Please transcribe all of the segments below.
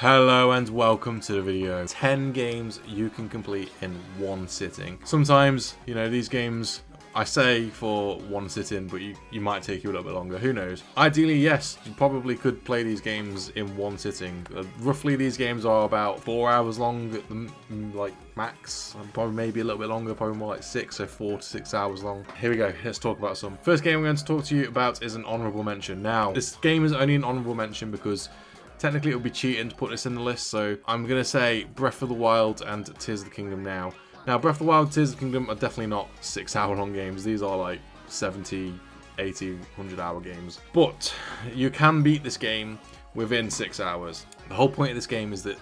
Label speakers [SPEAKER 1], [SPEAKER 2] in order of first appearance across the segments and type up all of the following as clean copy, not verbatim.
[SPEAKER 1] Hello and welcome to the video. 10 games you can complete in one sitting. Sometimes, these games I say for one sitting, but you might take you a little bit longer, who knows. Ideally, yes, you probably could play these games in one sitting. Roughly these games are about 4 hours long at the max, probably maybe a little bit longer, probably more like 6, so 4 to 6 hours long. Here we go, let's talk about some. First game I'm going to talk to you about is an honourable mention. Now, this game is only an honourable mention because technically it would be cheating to put this in the list, so I'm going to say Breath of the Wild and Tears of the Kingdom now. Now, Breath of the Wild and Tears of the Kingdom are definitely not 6 hour long games. These are like 70, 80, 100 hour games. But you can beat this game within 6 hours. The whole point of this game is that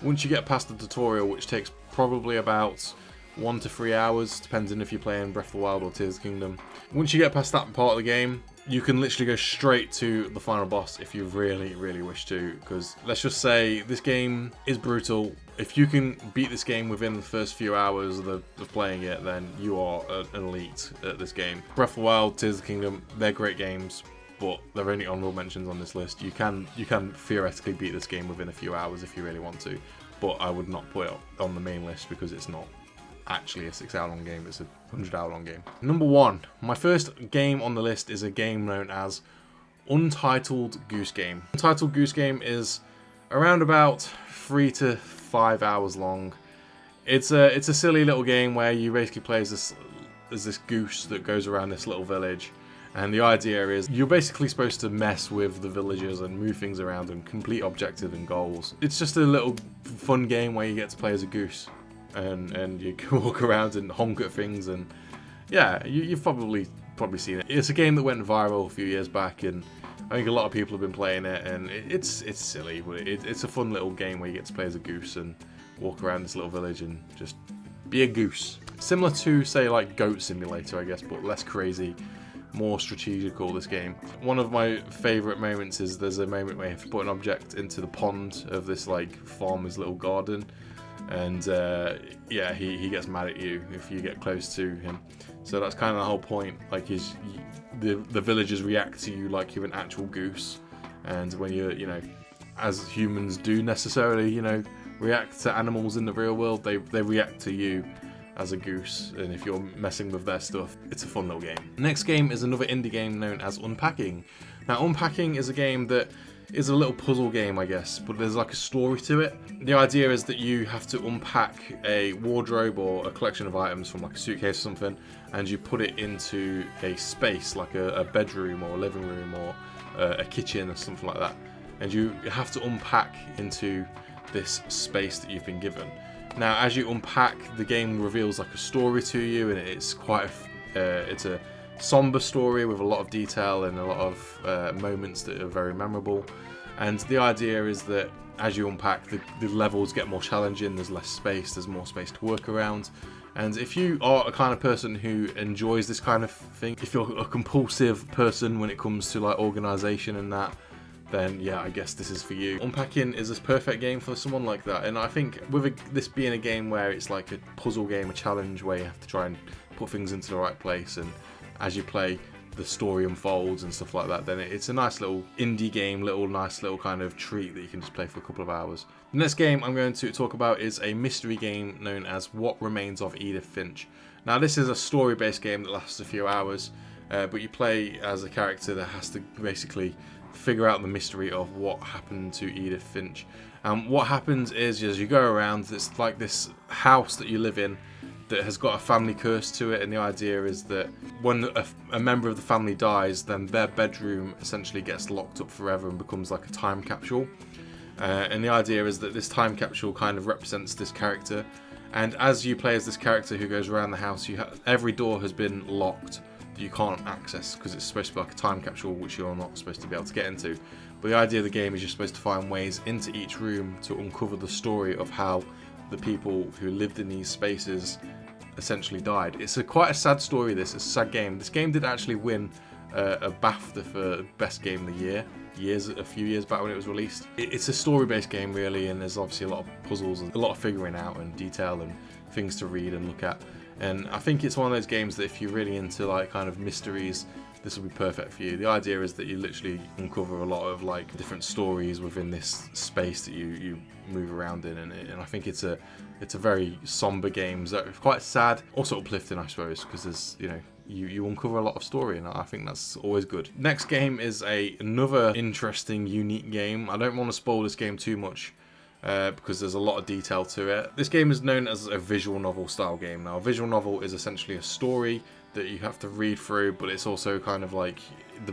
[SPEAKER 1] once you get past the tutorial, which takes probably about 1 to 3 hours, depending if you're playing Breath of the Wild or Tears of the Kingdom. Once you get past that part of the game, you can literally go straight to the final boss if you really, really wish to, because let's just say this game is brutal. If you can beat this game within the first few hours of playing it, then you are an elite at this game. Breath of the Wild, Tears of the Kingdom, they're great games, but they're only honourable mentions on this list. You can theoretically beat this game within a few hours if you really want to, but I would not put it on the main list because it's not actually a 6 hour long game, it's a 100 hour long game. Number 1, my first game on the list is a game known as Untitled Goose Game. Untitled Goose Game is around about 3 to 5 hours long. It's a silly little game where you basically play as this goose that goes around this little village, and the idea is you're basically supposed to mess with the villagers and move things around and complete objectives and goals. It's just a little fun game where you get to play as a goose. And you can walk around and honk at things, and yeah, you've probably seen it. It's a game that went viral a few years back, and I think a lot of people have been playing it, and it's silly, but it's a fun little game where you get to play as a goose and walk around this little village and just be a goose. Similar to, say, like Goat Simulator, I guess, but less crazy, more strategical, this game. One of my favourite moments is there's a moment where you have to put an object into the pond of this like farmer's little garden, and yeah, he gets mad at you if you get close to him. So that's kind of the whole point. Like, the villagers react to you like you're an actual goose, and when you're, as humans do necessarily, react to animals in the real world, they react to you as a goose, and if you're messing with their stuff, it's a fun little game. Next game is another indie game known as Unpacking. Now, Unpacking is a game that is a little puzzle game, I guess, but there's like a story to it. The idea is that you have to unpack a wardrobe or a collection of items from like a suitcase or something, and you put it into a space like a bedroom or a living room or a kitchen or something like that, and you have to unpack into this space that you've been given. Now, as you unpack, the game reveals like a story to you, and it's quite it's a somber story with a lot of detail and a lot of moments that are very memorable. And the idea is that as you unpack, the levels get more challenging, there's less space, there's more space to work around. And if you are a kind of person who enjoys this kind of thing, if you're a compulsive person when it comes to like organisation and that, then yeah, I guess this is for you. Unpacking is a perfect game for someone like that, and I think with this being a game where it's like a puzzle game, a challenge where you have to try and put things into the right place, and as you play, the story unfolds and stuff like that, then it's a nice little indie game, nice little kind of treat that you can just play for a couple of hours. The next game I'm going to talk about is a mystery game known as What Remains of Edith Finch. Now, this is a story-based game that lasts a few hours, but you play as a character that has to basically figure out the mystery of what happened to Edith Finch. And what happens is, as you go around, it's like this house that you live in that has got a family curse to it, and the idea is that when a member of the family dies, then their bedroom essentially gets locked up forever and becomes like a time capsule. And the idea is that this time capsule kind of represents this character, and as you play as this character who goes around the house, every door has been locked that you can't access because it's supposed to be like a time capsule which you're not supposed to be able to get into. But the idea of the game is you're supposed to find ways into each room to uncover the story of how the people who lived in these spaces essentially died. It's quite a sad story. It's a sad game. This game did actually win a BAFTA for best game of the year a few years back when it was released. It's a story-based game really, and there's obviously a lot of puzzles and a lot of figuring out and detail and things to read and look at. And I think it's one of those games that if you're really into like kind of mysteries this will be perfect for you. The idea is that you literally uncover a lot of like different stories within this space that you move around in, and I think it's a very somber game. So it's quite sad, also uplifting, I suppose, because there's, you know, you uncover a lot of story, and I think that's always good. Next game is another interesting, unique game. I don't want to spoil this game too much, because there's a lot of detail to it. This game is known as a visual novel style game. Now, a visual novel is essentially a story that you have to read through, but it's also kind of like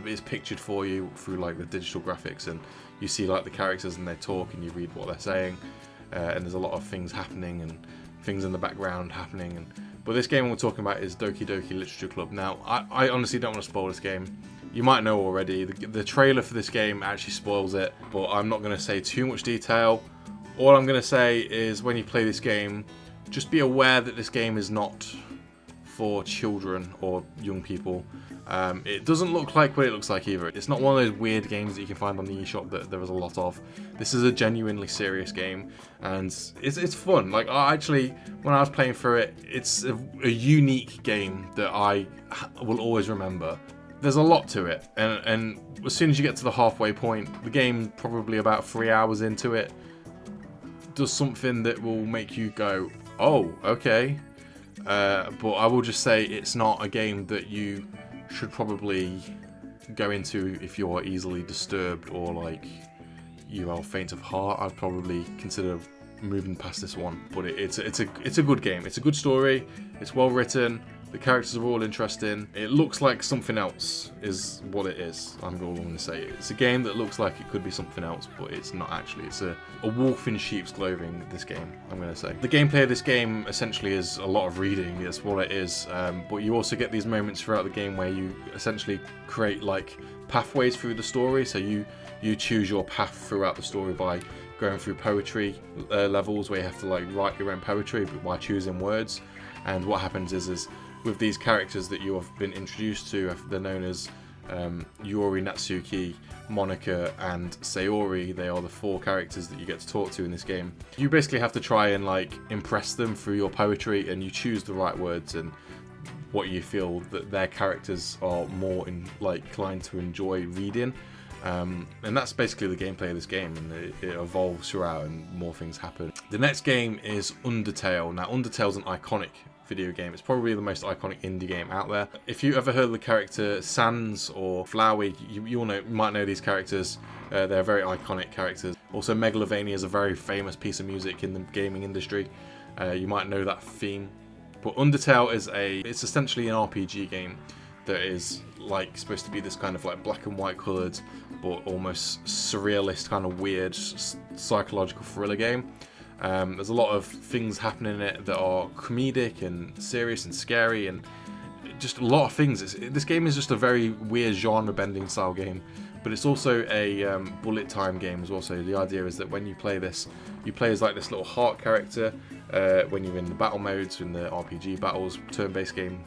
[SPEAKER 1] it's pictured for you through like the digital graphics, and you see like the characters and they talk and you read what they're saying, and there's a lot of things happening and things in the background happening. But this game we're talking about is Doki Doki Literature Club. Now, I honestly don't want to spoil this game. You might know already. The trailer for this game actually spoils it, but I'm not going to say too much detail. All I'm going to say is when you play this game, just be aware that this game is not for children or young people. It doesn't look like what it looks like either. It's not one of those weird games that you can find on the eShop that there is a lot of. This is a genuinely serious game, and it's fun. Like, actually, when I was playing through it, it's a unique game that I will always remember. There's a lot to it, and as soon as you get to the halfway point, the game, probably about 3 hours into it, does something that will make you go, oh, okay. But I will just say it's not a game that you should probably go into if you're easily disturbed or like you are faint of heart. I'd probably consider moving past this one. But it's a good game. It's a good story. It's well written. The characters are all interesting. It looks like something else is what it is. I'm going to say it's a game that looks like it could be something else, but it's not actually. It's a wolf in sheep's clothing, this game, I'm going to say. The gameplay of this game essentially is a lot of reading. That's what it is. But you also get these moments throughout the game where you essentially create like pathways through the story. So you choose your path throughout the story by going through poetry levels where you have to like write your own poetry, but by choosing words. And what happens is with these characters that you have been introduced to, they're known as Yuri, Natsuki, Monika, and Sayori. They are the 4 characters that you get to talk to in this game. You basically have to try and like impress them through your poetry, and you choose the right words and what you feel that their characters are more inclined to enjoy reading. And that's basically the gameplay of this game, and it evolves throughout and more things happen. The next game is Undertale. Now, Undertale's an iconic video game. It's probably the most iconic indie game out there. If you ever heard of the character Sans or Flowey, you might know these characters. They're very iconic characters. Also, Megalovania is a very famous piece of music in the gaming industry. You might know that theme. But Undertale it's essentially an RPG game that is like supposed to be this kind of like black and white coloured, but almost surrealist, kind of weird psychological thriller game. There's a lot of things happening in it that are comedic and serious and scary, and just a lot of things. This game is just a very weird genre-bending style game, but it's also a bullet time game as well. So the idea is that when you play this, you play as like this little heart character when you're in the battle modes, in the RPG battles, turn-based game,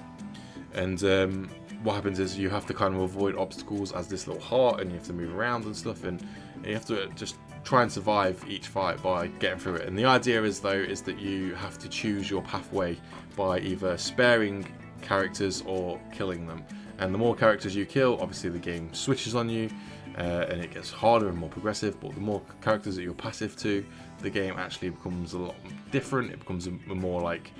[SPEAKER 1] and what happens is you have to kind of avoid obstacles as this little heart, and you have to move around and stuff, and you have to just try and survive each fight by getting through it. And the idea is that you have to choose your pathway by either sparing characters or killing them. And the more characters you kill, obviously the game switches on you, and it gets harder and more progressive. But the more characters that you're passive to, the game actually becomes a lot different. It becomes more like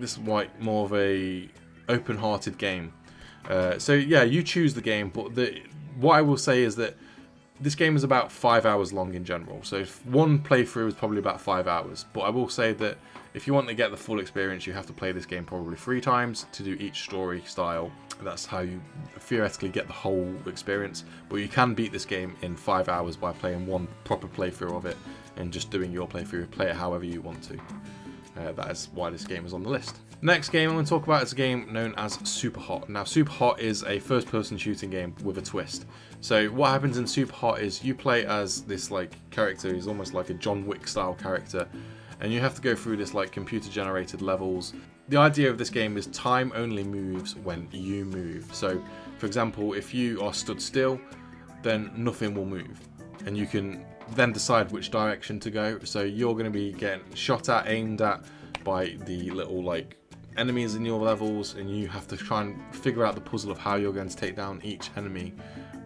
[SPEAKER 1] this more of a open-hearted game. So yeah, you choose the game, but what I will say is that this game is about 5 hours long in general. So if one playthrough is probably about 5 hours. But I will say that if you want to get the full experience, you have to play this game probably 3 times to do each story style. That's how you theoretically get the whole experience. But you can beat this game in 5 hours by playing one proper playthrough of it and just doing your playthrough. Play it however you want to. That is why this game is on the list. Next game I'm going to talk about is a game known as Superhot. Now, Superhot is a first-person shooting game with a twist. So what happens in Superhot is you play as this like character who's almost like a John Wick style character, and you have to go through this like computer-generated levels. The idea of this game is time only moves when you move. So, for example, if you are stood still, then nothing will move, and you can then decide which direction to go. So you're going to be getting shot at, aimed at by the little like enemies in your levels, and you have to try and figure out the puzzle of how you're going to take down each enemy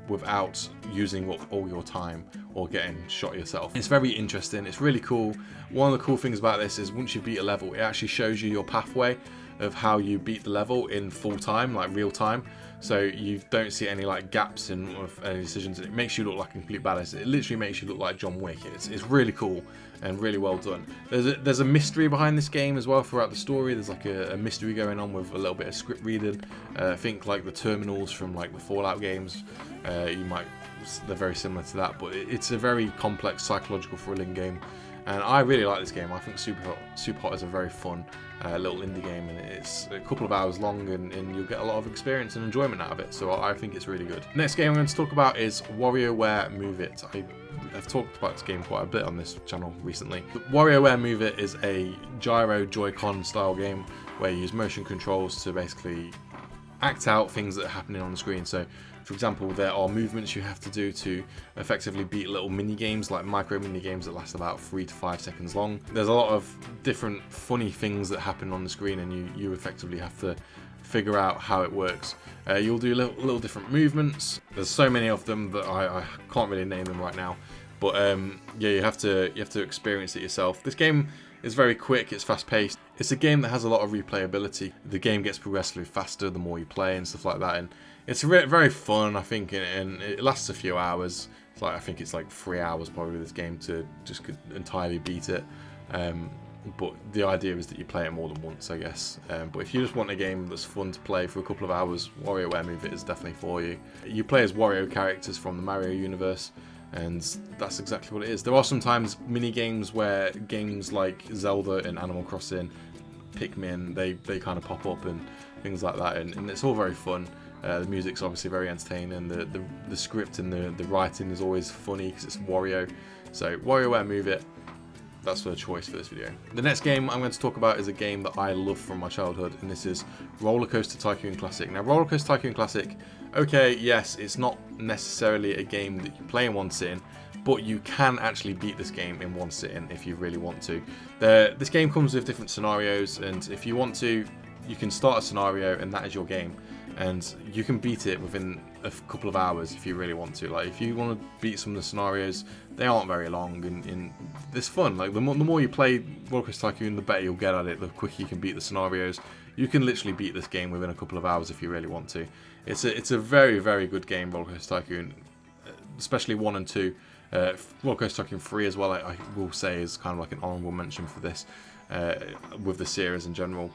[SPEAKER 1] without using up all your time or getting shot yourself. It's very interesting, it's really cool. One of the cool things about this is once you beat a level, it actually shows you your pathway of how you beat the level in full time, like real time. So you don't see any like gaps in any decisions. It makes you look like a complete badass. It literally makes you look like John Wick. It's really cool and really well done. There's a mystery behind this game as well throughout the story. There's like a mystery going on with a little bit of script reading. I think like the terminals from like the Fallout games, they're very similar to that, but it's a very complex psychological thrilling game. And I really like this game. I think Superhot is a very fun little indie game, and it's a couple of hours long, and you'll get a lot of experience and enjoyment out of it. So I think it's really good. Next game I'm going to talk about is WarioWare Move It. I've talked about this game quite a bit on this channel recently. WarioWare Move It is a gyro Joy-Con style game where you use motion controls to basically act out things that are happening on the screen. So for example, there are movements you have to do to effectively beat little mini games, like micro mini games that last about 3 to 5 seconds long. There's a lot of different funny things that happen on the screen, and you effectively have to figure out how it works. You'll do little different movements. There's so many of them that I can't really name them right now, but yeah, you have to experience it yourself. This game is very quick, it's fast paced. It's a game that has a lot of replayability. The game gets progressively faster the more you play and stuff like that, and it's very fun, I think, and it lasts a few hours. I think it's like 3 hours probably this game to just entirely beat it. But the idea is that you play it more than once, I guess. But if you just want a game that's fun to play for a couple of hours, WarioWare Move It is definitely for you. You play as Wario characters from the Mario universe, and that's exactly what it is. There are sometimes mini games where games like Zelda and Animal Crossing, Pikmin, they kind of pop up and things like that, and it's all very fun. The music's obviously very entertaining, the script and the writing is always funny because it's Wario. So WarioWare Move It, that's the choice for this video. The next game I'm going to talk about is a game that I love from my childhood, and this is RollerCoaster Tycoon Classic. Now RollerCoaster Tycoon Classic, okay, yes, it's not necessarily a game that you play in one sitting, but you can actually beat this game in one sitting if you really want to. This game comes with different scenarios, and if you want to, you can start a scenario and that is your game. And you can beat it within a couple of hours if you really want to. Like if you want to beat some of the scenarios, they aren't very long, and it's fun. Like the more you play RollerCoaster Tycoon, the better you'll get at it. The quicker you can beat the scenarios. You can literally beat this game within a couple of hours if you really want to. It's a very good game, RollerCoaster Tycoon, especially 1 and 2. RollerCoaster Tycoon 3 as well, I will say, is kind of like an honourable mention for this with the series in general.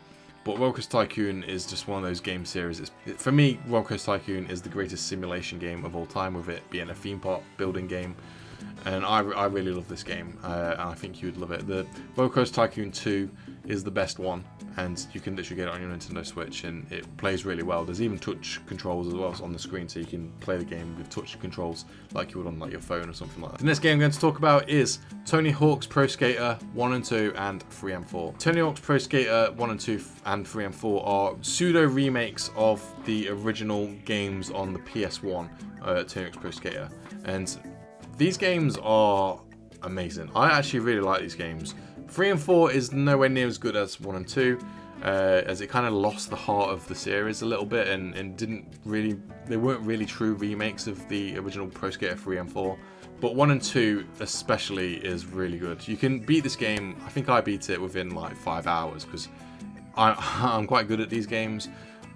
[SPEAKER 1] But RollerCoaster Tycoon is just one of those game series. For me, RollerCoaster Tycoon is the greatest simulation game of all time, with it being a theme park building game. And I really love this game, and I think you would love it. The RollerCoaster Tycoon 2 is the best one, and you can literally get it on your Nintendo Switch, and it plays really well. There's even touch controls as well on the screen, so you can play the game with touch controls like you would on like your phone or something like that. The next game I'm going to talk about is Tony Hawk's Pro Skater 1 and 2 and 3 and 4. Tony Hawk's Pro Skater 1 and 2 and 3 and 4 are pseudo remakes of the original games on the PS1, Tony Hawk's Pro Skater, and these games are amazing. I actually really like these games. 3 and 4 is nowhere near as good as 1 and 2, as it kind of lost the heart of the series a little bit, and they weren't really true remakes of the original Pro Skater 3 and 4. But 1 and 2 especially is really good. You can beat this game, I think I beat it within like 5 hours, because I'm quite good at these games.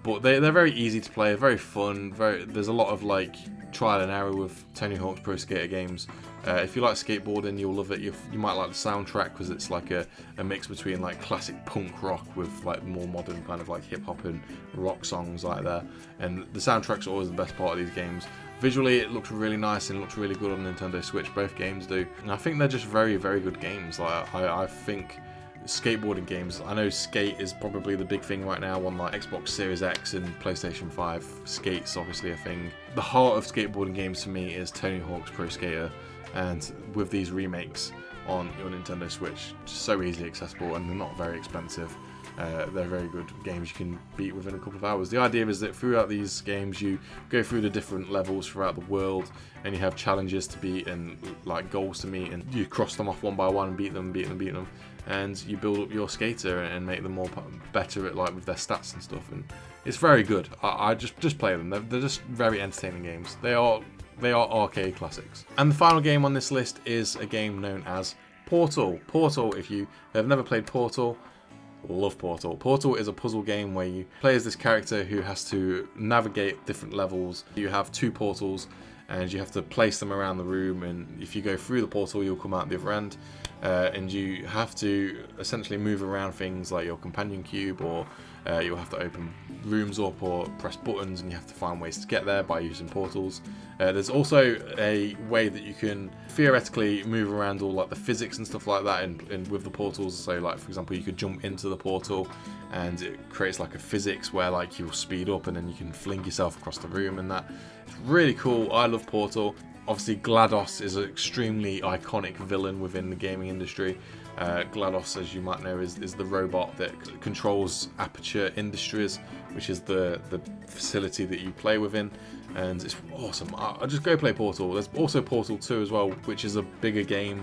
[SPEAKER 1] But they're very easy to play, very fun. There's a lot of like trial and error with Tony Hawk's Pro Skater games. If you like skateboarding, you'll love it. You might like the soundtrack, because it's like a mix between like classic punk rock with like more modern kind of like hip hop and rock songs like that. And the soundtrack's always the best part of these games. Visually, it looks really nice and it looks really good on Nintendo Switch. Both games do, and I think they're just very good games. Like I think skateboarding games, I know Skate is probably the big thing right now on like Xbox Series X and PlayStation 5. Skate's obviously a thing. The heart of skateboarding games for me is Tony Hawk's Pro Skater, and with these remakes on your Nintendo Switch. Just so easily accessible, and they're not very expensive. They're very good games you can beat within a couple of hours. The idea is that throughout these games you go through the different levels throughout the world, and you have challenges to beat and like goals to meet, and you cross them off one by one and beat them, and you build up your skater and make them more better at like with their stats and stuff. And it's very good. I just play them. They're just very entertaining games. They are arcade classics. And the final game on this list is a game known as Portal. Portal, if you have never played Portal, love Portal. Portal is a puzzle game where you play as this character who has to navigate different levels. You have 2 portals and you have to place them around the room, and if you go through the portal you'll come out the other end, and you have to essentially move around things like your companion cube, or you'll have to open rooms up or press buttons, and you have to find ways to get there by using portals. There's also a way that you can theoretically move around all like the physics and stuff like that and with the portals. So like, for example, you could jump into the portal and it creates like a physics where like you'll speed up and then you can fling yourself across the room, and that. It's really cool. I love Portal. Obviously GLaDOS is an extremely iconic villain within the gaming industry. GLaDOS, as you might know, is the robot that controls Aperture Industries, which is the facility that you play within, and it's awesome. I'll just go play Portal. There's also Portal 2 as well, which is a bigger game,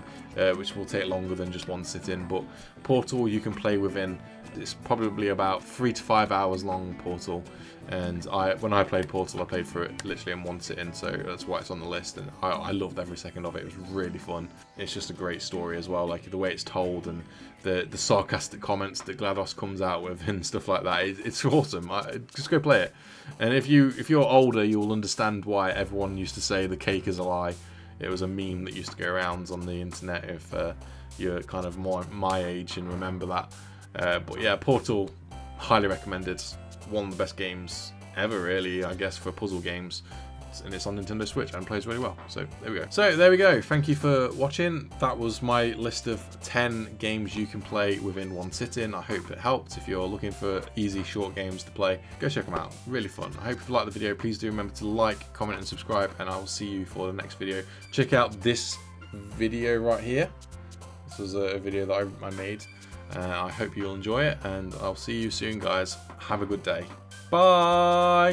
[SPEAKER 1] which will take longer than just one sit-in, but Portal you can play within. It's probably about 3 to 5 hours long, Portal, and when I played Portal, I played through it literally in one sit-in, so that's why it's on the list, and I loved every second of it. It was really fun. It's just a great story as well, like the way it's told and the sarcastic comments that GLaDOS comes out with and stuff like that. It's awesome. Just go play it. And if you're older, you'll understand why everyone used to say the cake is a lie. It was a meme that used to go around on the internet if you're kind of more my age and remember that. But yeah, Portal, highly recommended. One of the best games ever, really, I guess, for puzzle games. And it's on Nintendo Switch and plays really well. So there we go. Thank you for watching. That was my list of 10 games you can play within one sit-in. I hope it helped. If you're looking for easy, short games to play, go check them out. Really fun. I hope you liked the video. Please do remember to like, comment, and subscribe, and I will see you for the next video. Check out this video right here. This was a video that I made. I hope you'll enjoy it, and I'll see you soon, guys. Have a good day. Bye!